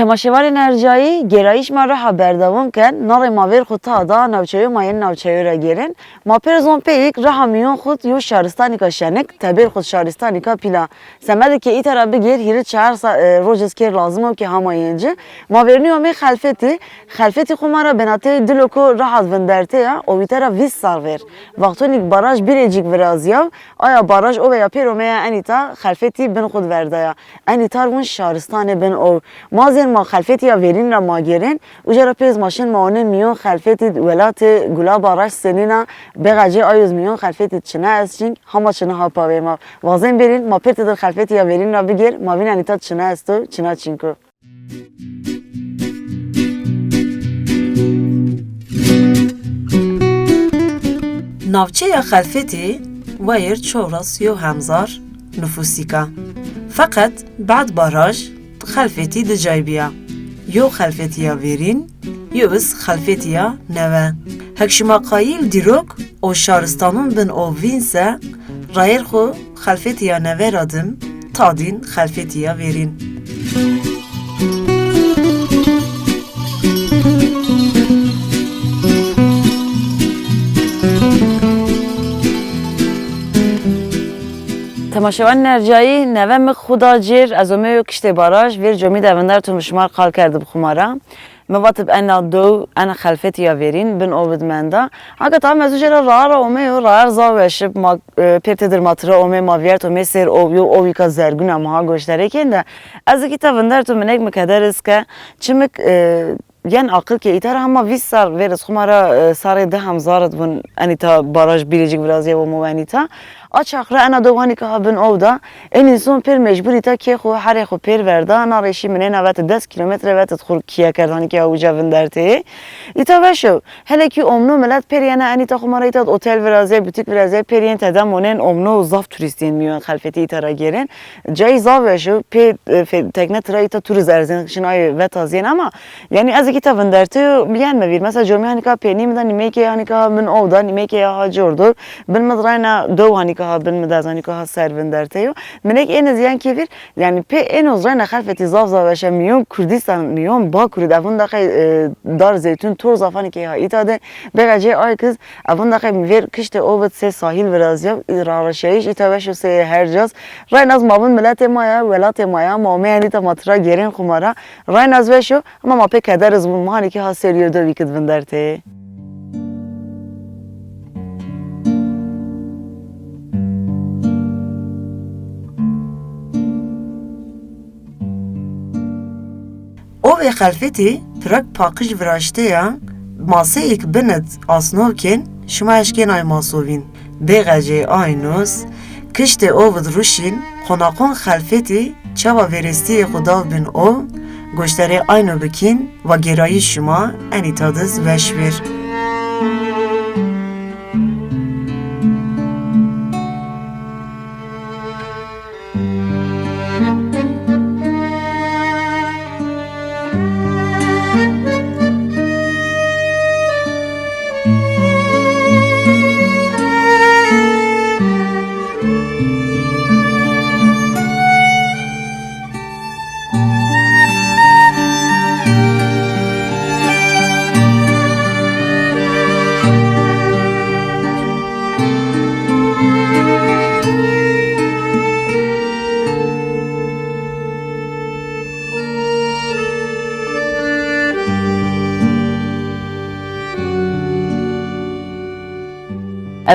تماشاور انرژایی گرایش ما را خبر دوم کن نار ماور خود تا دا نوچه‌ی ماین نوچه‌ی را گیرن ما پرزون پیک راه میون خود یو شهرستانی کا شنک تبر خود شهرستانی کا پیلا سمد که ای طرف بگیر هیر چهار روز که لازمه که هماینجه ما ورنی می خلفتی خو ما را بناته دلوکو راه از وندرته او بیتر 20 سال ور وقتی یک باراج بیرجیک ورازیا آیا باراج او یا پیرومه انیتا خلفتی بن خود ورده انیتا اون شهرستان بن او مازن ما خلفتی یا ورین را ما گیرن اوجا پیز ماشین ماونه میون خلفتی ولات گلا باراج سنینا بغاجه آیوز میون خلفتی چنه استین همه چنه ها پاوی ما وازن برین ما پیت در خلفتی یا ورین را بگیر ما بین انیتا چنه استو چنه چینکو ناوچه یا خلفتی وایر چوراس یو همزار نفوسیکا فقط بعد باراج خلفتی دجای بیا یو خلفتی یا ویرین یو بس خلفتی یا نوه هکشما قایل دیروک او شارستانون بن او وینسه رایر خو خلفتی یا نوه رادم تادین خلفتی یا ویرین تماشاوان نرجایی نوام خدا جیر از اومه کشته باراج ویر جمی دوندر تو مشمار قال کرده بخمارا مواتب انا دو انا خلفتی یا ویرین بن اوبد مندا اگه تا مزو جرا راه اومه و راه زاوش ما پیت در ماترا اومه ما ویرت اومه سر او یو او کا زرگون ما گوشتره کنده از کی دوندر تو منک مکدر است که چمک یعنی عقل که ایتر همه 20 سال ویرس خمارا سر ده همزارت بن انیتا باراج بیلیجیک برازیه و مو انیتا آچاقره انا دوانی که هبن اودا این انسان پر مجبوری تا که خو هر خو پر وردا نارشی منه 90 کیلومتر وقت خور کیا کردانی که اوجا وندرته ایتا وشو هله کی امنو ملت پر یعنی انیتا خمارا ایتا اوتل برازیه بوتیک برازیه پر ین تدمونن امنو زاف توریستین میون خلفتی ایتا را گیرن جای زاوشو پر تکنه ترا ایتا توریز ارزین شنای و تازین اما یعنی از کی تا وندرته میان مویر مثلا جمعه هنیکا پنی میدن نیمه هنیکا من اودا نیمه ها جوردو بن مدراینا دو هنیکا بن مدازانی که ها سروندرته منک این زیان کیفیر یعنی په این وزرای نخلفتی زاف زاوشه میون کردستان میون با کرد اون دقیق دار زیتون تور زافانی که ها ایتاده بگه آیکز اون دقیق میویر کشت اوبت سه ساحل ورازیا رارشیش ایتاوش سه هر جاز رای ناز مابون ملت مایا ولات مایا مامه انیتا ماترا گیرین خمارا رای ناز وشو اما ما په کدر از مهانی که ها سریو دو ویکت وندرته او خلفتی پرک پاکش وراشته یا ماسه ایک بند آسنو کن شما اشکین آی ماسوین بگجه آینوس کشت او ود روشین خناقون خلفتی چوا ورستی خدا بین او گشتره آینو بکین و گرایی شما انیتادز وشویر او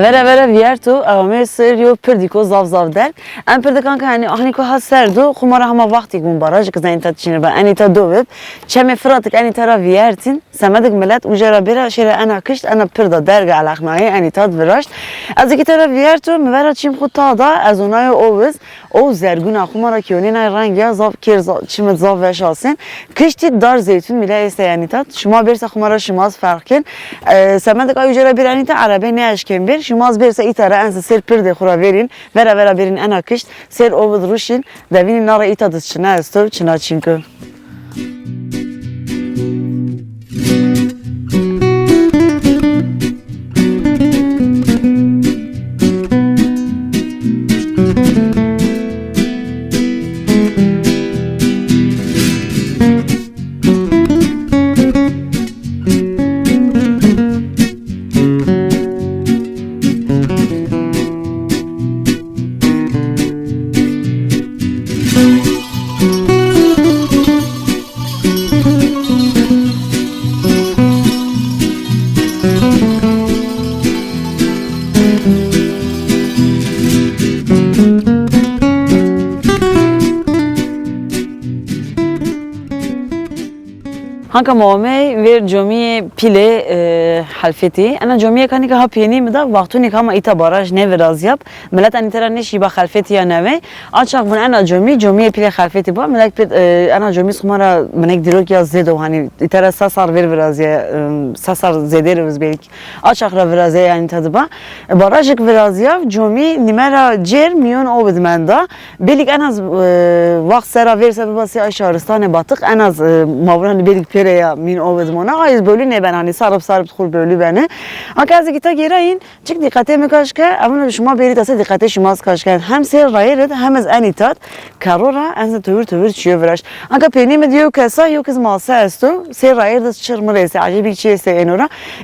evere vierto avame ser yo perdiko zav der en perde kanka hani ahniko has serdo khumara hama vakti gun baraj kız en tatçine ben enita dovib çeme fratik enita viertin semedik millet ujara bira şere ana kışt ana perda derga alaknaye enita viraj az iki tara vierto mevera çim khutada az onay oviz o zerguna khumara kiyonina rangya zav kir çimet zav ve şasen kışti dar zeytun bile ese enita şuma bersa khumara şimaz farkin semedik ay ujara bira enita arabe ne aşken bir şimaz bersa itara ense ser perde khura verin vera verin ana kışt ser ovid ruşin devini nara itadı çına estov çına çünkü Hanka muame ver jomiye pile halfeti. Ana jomiye kani ka hapiyeni mi da vaktuni kama ita baraj ne biraz yap. Millet anitera ne şiba halfeti ya neve. Açak bun ana jomiye pile halfeti bu. Millet pet ana jomi sumara menek dirok ya zedo hani itera sasar ver biraz ya sasar zederiz belki. Açak ra biraz ya yani tadı ba. Barajık biraz ya jomi nimera cer miyon obedmenda. Belik en az vakt sera verse basi aşağıristane batık en az mavran belik ya min ovedim ona ayız bölü ne ben hani sarıp tkul bölü beni akazi gita gerayin çık dikkate mi kaşka ama şuma beri tasa dikkate şumaz kaşka hem ser rayret hem az anitat karora ense tövür çiyor veraş aka peni mi diyor kasa yok kız malsa esto ser rayret çırmırese acaba bir şeyse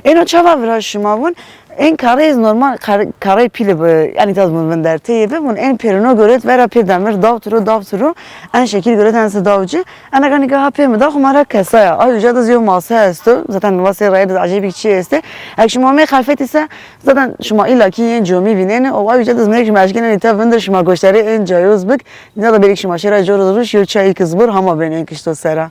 eno çava veraş şuma bun en karayız normal karay pili yani tazmın ben der teybe bunun en perino göret vera pedamir davturu en şekil göret ense davcı ana kanika hapemi da kumara kesaya ayrıca da ziyo masa esto zaten vasi rayet acayip bir şey este ekşi muamme halfet ise zaten şuma illaki yen jomi binene o ayrıca da zmerek meşginen ita vender şuma goşları en cayoz bık ne da belik şuma şera joruz yol çayı kızbur hama ben en kışto sera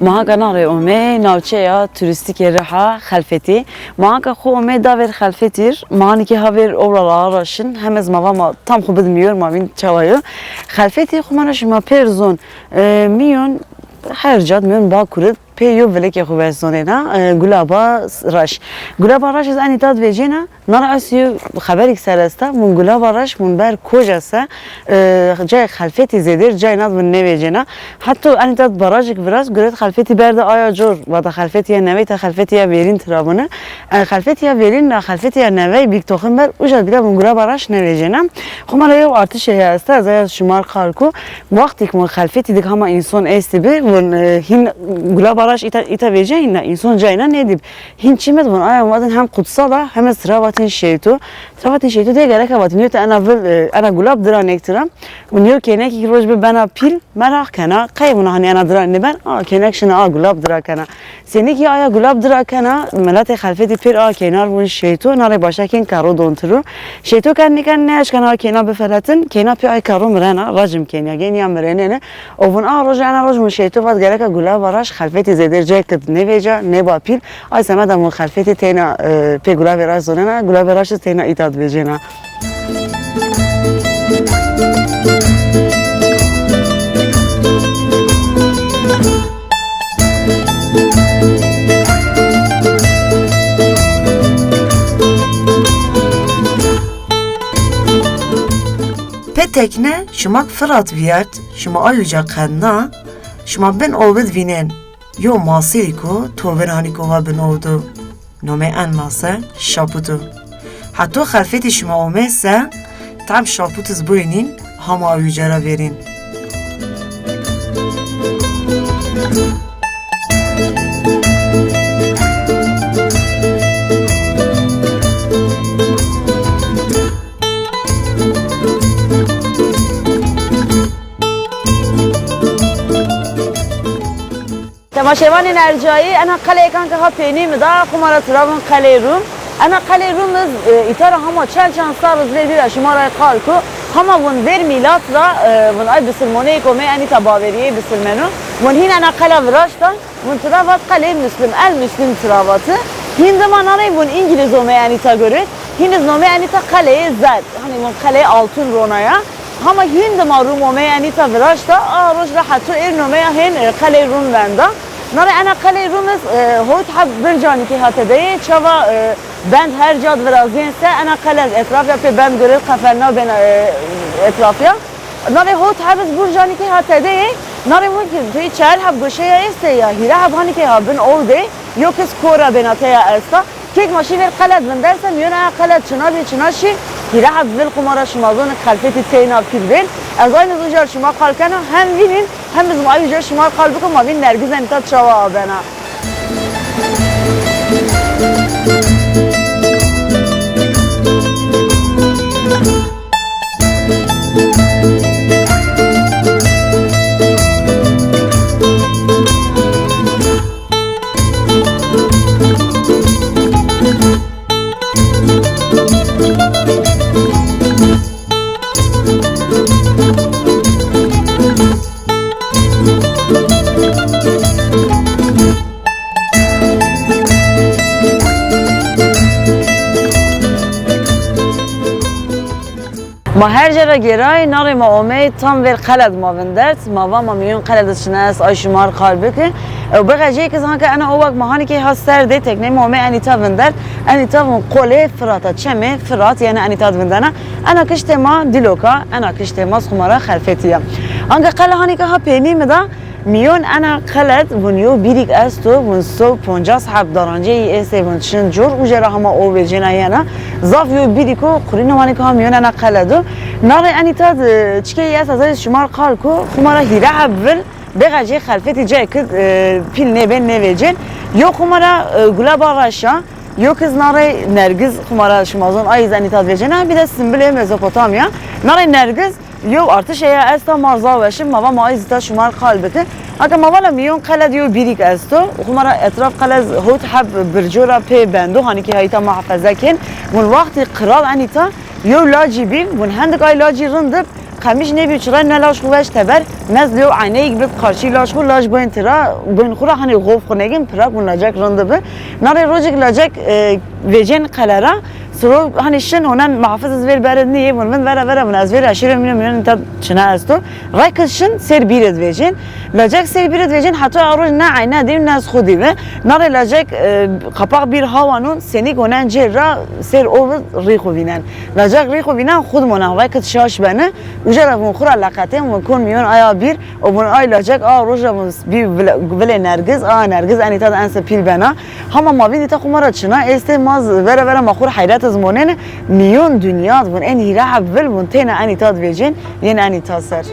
معاك ناري أمي ناوتشيا تورستيكي رحا خلفتي معاك خو أمي دافر خلفتير معانيكي هافر أورا راشن همز ماما tam خو بدميور ما بين تشاويو خلفتي خو ماناش ما بيرزون ميون her cad miyon bağ kurup peyo veleke xu versiyonena gulaba raş az anitat vecena nara asyo haberik seresta mun gulaba raş mun ber kojasa cay halfeti zedir cay nad mun ne vecena hatta anitat barajik biraz göret halfeti berde aya jor vada halfeti ya neve ta halfeti ya verin trabını halfeti ya verin na halfeti ya neve big toxum ber ujad bile mun gulaba raş ne vecena xumara yo artış ya asta zaya şumar qarku vaqtik mun halfeti dik ama insan estibi mun hin gulaba Araç ita vereceğine insan cayına ne diyeyim? Hinçimet bunu ayağımadın hem kutsala hem de travatin şeytu. Travatin şeytu diye gerek var. Niye de ana gulab dran ektiram. Niye kenek ki roz bir bana pil merak kana. Kaybına hani ana dran ne ben? Kenek şuna gulab dran kana. Seni ki aya gulab dran kana. Melate halfeti pir kenar bu şeytu. Nare başaken karo donturu. Şeytu kan ne aç kana kenar befelatin. Kenar pi ay karo mrena. Racim kenya genya mrenene. Ovun roz ana roz mu şeytu vad gerek gulab araç halfeti zederce kıp ne veca ne bapil. Ay sana da mu halfeti tena pe gulab araç zonena. Gulab araç tena itaat vecena. tekne şumak Fırat viyert, şuma ayuca kadna, şuma bin ovid vinen. Yo masiriko toven hanikova bin ovdu. Nome en masa şaputu. Hatta xelfeti şuma omese tam şaputuz boynin hama ayucara verin. تماشاوان ارجایی انا قلعه کن که ها پینی مدا خمارا ترابن قلعه روم انا قلعه روم از ایتار هما چند سال از لیبی شماره قال کو هما ون بر میلاد را ون ای بسلمانه کومه انی تباوریه بسلمانو ون هین انا قلعه وراشتا ون ترابات قلعه مسلم المسلم تراباتı هین zamanları ون İngiliz ome انی تا göre هین از نومه انی تا قلعه زد hani ون قلعه altın ronaya Ama hindi marum ome انی تا وراشتا روز را حتی ایر نومه هین قلعه روم وندا ناره انا قلعه رومز هوت حب برجانی که هاته دیه چوا بند هر جاد ورازین سه انا قلعه اطرافیا پی بند گرد قفلنا بین اطرافیا ناره هوت حبز برجانی که هاته دیه ناره ممکن توی چهل حب گوشه یا استه یا هیره حب هانی که ها بین او دی یا کس کورا بیناته یا استا که یک ماشی بیر قلعه بندرسه میونه قلعه چنا بی چناشی هیره حب بیر قمارا شمازون خلفتی تینا پیر بین از این زوجار شما قال کنه هم بینین هم از ما زوجار شما قال بکن ما بین نرگز انتاد شوا آبنا ما هر جرا گرای ناری ما امید تام ور قلد ما وندرت ما و ما میون قلد شناس آی شمار قلبه که و بقیه که زمان که انا اوق ماهانی که هستر ده تکنه ما امید انیتا وندرت انیتا من قله فراتا چمه فرات یعنی انیتا وندنا انا کشته ما دلوکا انا کشته ما خماره خلفتیه آنگه قله هانی که ها پینی مدا میون انا قلد ونیو بیریک استو ون سو 50 حب دارنجه ای است ون چن جور وجرا هما او وجنا یانا زافیو بیریکو قرینه وانی که میون انا قلدو ناره انیتا چیکه یاس از شمار قال کو خماره هیره حبل بغجه خلفتی جای که پیل نبین نویجن یو خماره گلاب آراشا یو کز ناره نرگز خماره شمازون آیز انیتا وجنا بیده سمبله مزوپوتامیا ناره نرگز یو ارتش یا استا مارزا وشم ما ما ایزتا شمار قلبته اگه ما ولی میون قلد یو بیریک استو خمره اطراف قلد هوت حب برجورا پی بندو هانی که هایتا محافظه کن من وقتی قرال انیتا یو لاجی بیم من هندک آی لاجی رندب خمیش نبی چرا نلاش خوش تبر نزل یو عینه یک بب خارشی لاش خو لاش باین ترا باین خورا هانی غوف خونگیم پراک من لاجک رندبه ناره روزک لاجک وجن قلرا سرو hani şen onan muhafız ezver berad niye bunun vera من از ver aşırı من تا çına asto raykışın ser bir edvecin lacak ser bir edvecin hatta aruj na ayna dim nas khudi ve nar lacak kapak bir havanın seni onan cerra ser o riho binen lacak riho binen khud mona raykış şaş bana ujara bun khura laqatem ve kun milyon aya bir o bun ay lacak aruj bir vele nergiz nergiz ani tad ansa pil bana hama mavidi ta khumara çına estemaz vera makhur hayrat زمانه میون دنیا ون این هیره اول ون تینا انی تاد ویجن ین انی تاسر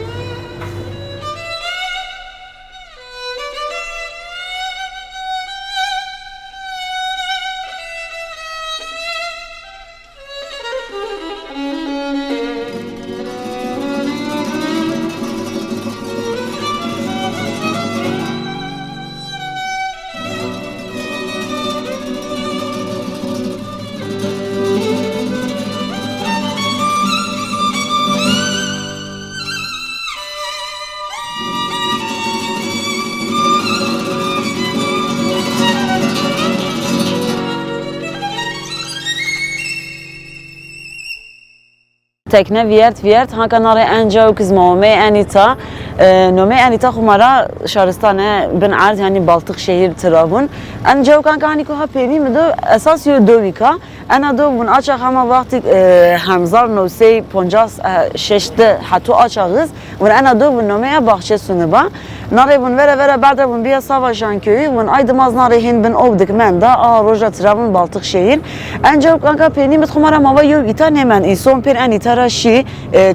tekne viyert hanka nare enca u kız mame enita نومه انیتا خمارا شهرستانه بن عرض یعنی بالتق شهر ترابون ان جو کان کانی که ها پیمی مدو اساس یو دو ویکا انا دو بون آچا خما وقتی همزار نوسی پنجاس ششته حتو آچا غز و انا دو بون نومه باخشه سنبا ناری بون وره بعد بون بیا ساواجان کوی بون aydımaz nari hin bin ovdik men da roja travun baltık şehir ancak kanka peni mit khumara mava yo itan hemen inson per anitara şi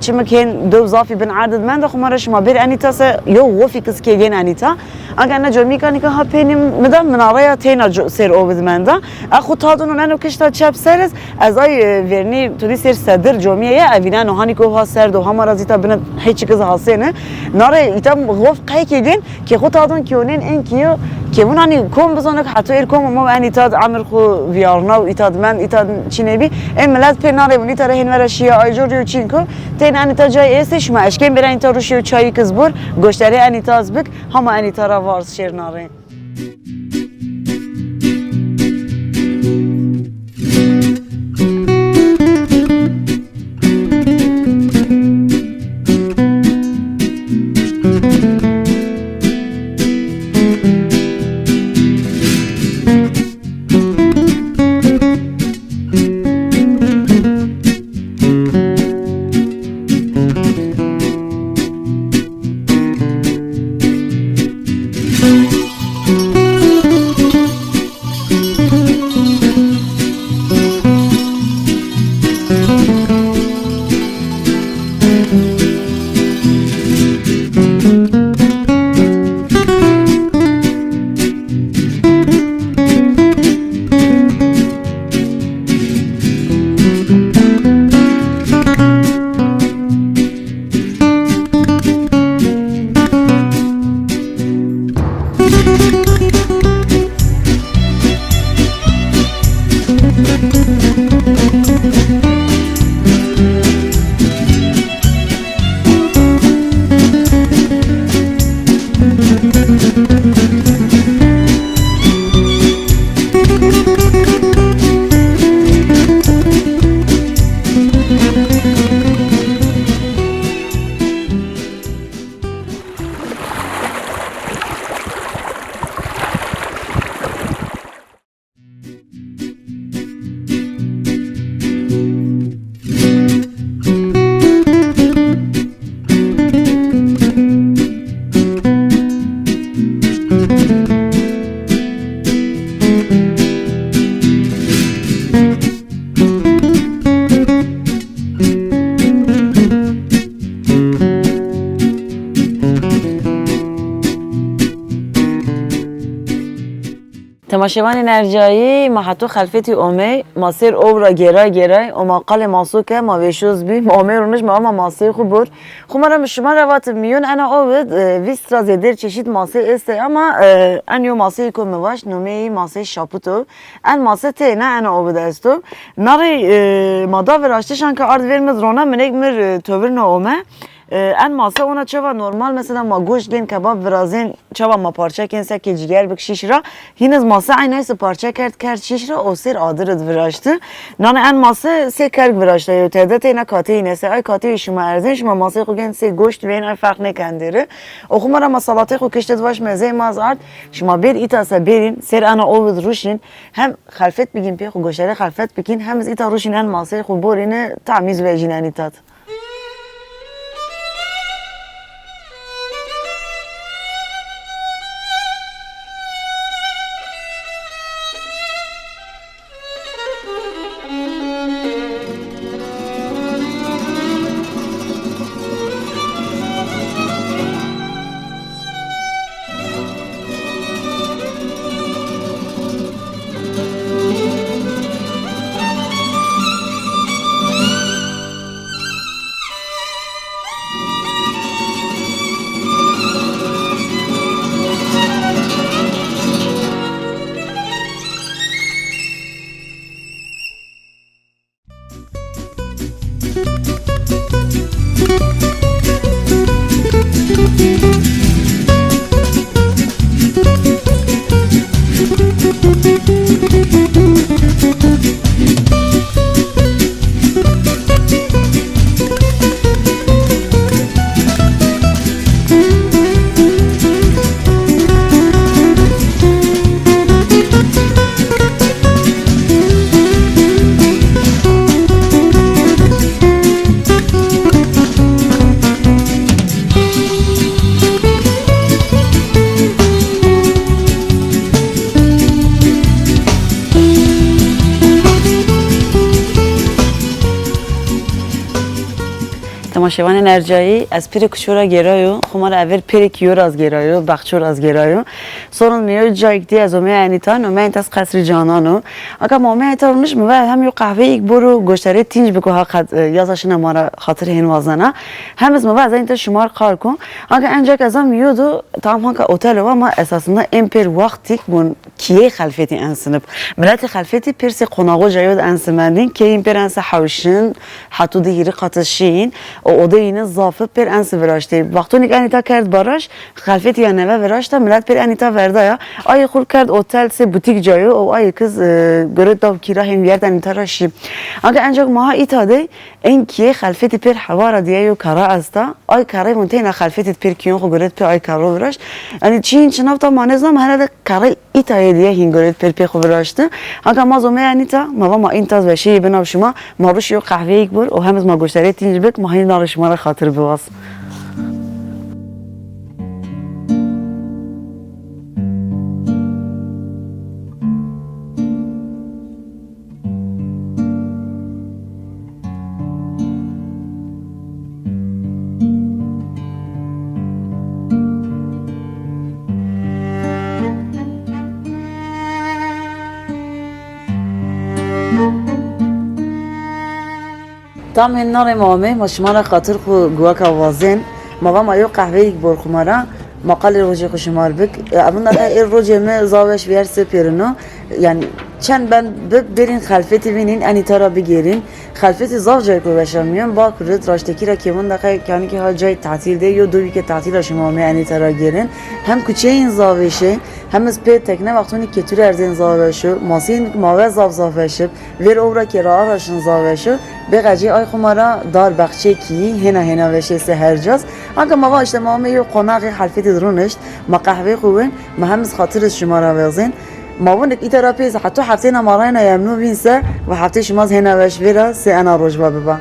çimek hen döv zafi bin adet men da khumara şma bir anitasa yo wofi kız ke gen anita aga na jomi kanika ha peni midam minaraya tena ser ovd men da akhu tadun nano kishta chap seres az ay verni tudi ser sadir jomiye evina no hani ko ha ser do hamara zita bin hiç kız hasene nare itam wof kay ke gen ki khu tadun ki onen en kiyo که ونانی کم بزنک حتی کم ما انی تاد عمر خو ویارنا و ایتاد من ایتاد چینی این ملت پر ناره ونی تاره هن ورا شیا آیجوری و چین کو تین انی تا جای استش ما اشکیم برای تا روشی و چایی کز بور گوشتری انی تاز بک هم انی تارا وارس شیر ناره تماشاوان نرجایی ما حتی خلفتی اومی ماسیر او را گرای و ما قل ماسو که ما ویشوز بی ما اومی رونش ما ماسیر خوب بود خب مرا شما روات میون انا اوید ویست را زیدر چشید ماسیر استه اما ان یو ماسیر که مواش نومی ماسیر شاپوتو ان ماسیر تی نه انا اوید استو ناری مادا وراشتشان که آرد ورمز رونا منیک مر توور نو اومه ان ماسه اونا چوا نورمال مثلا ما گوشت لین کباب ورازین چوا ما پارچه کن سکی جگر بکشیش را هینز ماسه عین ایس پارچه کرد شیش را او سر آدرد وراشته نان ان ماسه سه کرگ وراشته یو تعداد اینا کاته اینه سه ای کاته شما ارزین شما ماسه خو گن سه گوشت وین ای فرق نکندره او خو مرا مسالات خو کشتت واش مزه مازارد شما بیر ایتا برین سر انا اول روشین هم خلفت بگین پی خو گوشتره خلفت بگین هم از ایتا روشین ان ماسه خو بورینه تعمیز وجینانی تات تماشاوان انرژایی از پیر کشورا گرایو خمار اول پیر کیور از گرایو بخشور از گرایو سورن میو جایک دی از اومه انیتان اومه انت از قصر جانانو اگه مامه ایتا نش مو هم یو قهوه یک برو گوشتری تینج بکو ها یازاشنا مارا خاطر هین وازنا هم از مو از انت شمار کار کن اگه انجا که ازم میودو تام ها که هتل و ما اساسا امپر وقتی بون کیه خلفتی انسنب ملت خلفتی پرسی قناغو جایود انسمندین که این پر انس حوشن حتی دیگری قطشین او دین ضافه پر انس وراشته وقتی که انیتا کرد باراش خلفتی یا نوه وراشته ملت پر انیتا ورده یا آیا خور کرد هتل سه بوتیک جایو او آیا کس گرد داو کیرا هم بیارد انیتا راشی اگه انجا ما ایتاده این کیه خلفتی پر حوار دیایو کارا استا آی کارای منتهی خلفتی پر کیون خو گرد پر آی کارو وراش یعنی چین چناب تا مانزم هر کارای ایتای دیگه هنگرد پر خو وراشته اگه ما زومه انیتا ما این تاز بشی بنام شما ما روش یو قهوه یک بر و همز ما گوشتری تینج بک ما هی نار شما را خاطر بواس تام هن نار مامه ما شما را خاطر خو گوا که وازن ما ما یو قهوه یک بر خمارا مقال روزی خوشمار بک امون ده این روزی ما زاوش بیار سپیرنو یعنی چند بند برین خلفتی بینین انیتا را بگیرین خلفتی زاو جای کو بشم میان با کرد راشتکی را که من دقیقه کانی که ها جای تعطیل ده یا دوی که تعطیل شما می انیتا را گیرین هم کوچه این زاوشه هم از پی تکنه وقتونی که توی ارزین زاوشه ماسین ماوه زاوشه ور اورا که راه راشن زاوشه به قجی آی خمارا دار بخچه کی هنا وشه سه هر جاست اگه ما اجتماع می یو قناق خلفتی درونشت ما قهوه خوبن ما هم از خاطر شما را وازن ما بونك إيتا بيز حتى حفتين مرينا يمنو بينسا وحفتي شماز هنا باش فيرا سي أنا رجبا ببا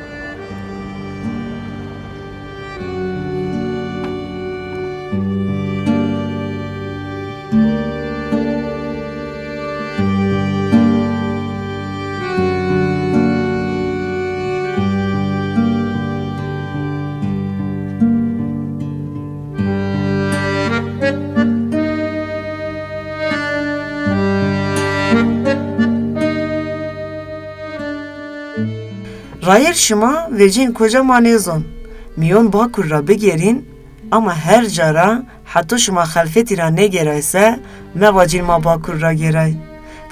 رایر شما ویجین کجا مانیزون میون با کل را بگیرین اما هر جارا حتی شما خلفتی را نگیرایسه مواجین ما با کل را گیرای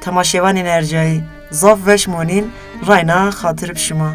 تماشیوان انرژایی زاف وش مونین راینا خاطر بشما